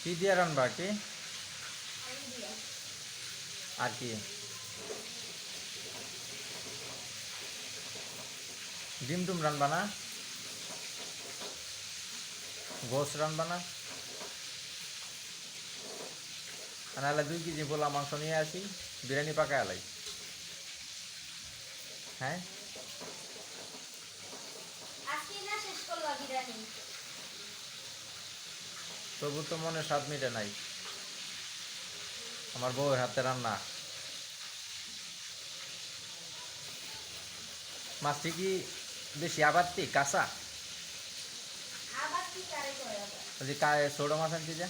কি দিয়ে রান্না কি আর কি ডিম টুম রান্না না গোস রান্না না নাহলে 2 কেজি পোলা মাংস নিয়ে আসি বিরিয়ানি পাকায় আলাই হ্যাঁ তবু তো মনে স্বাদ মিটে নাই আমার বউয়ের হাতে রান্না মাছটি কি বেশি আবাদটি কাঁচা ওই যে ছোট মাছ আনছি যে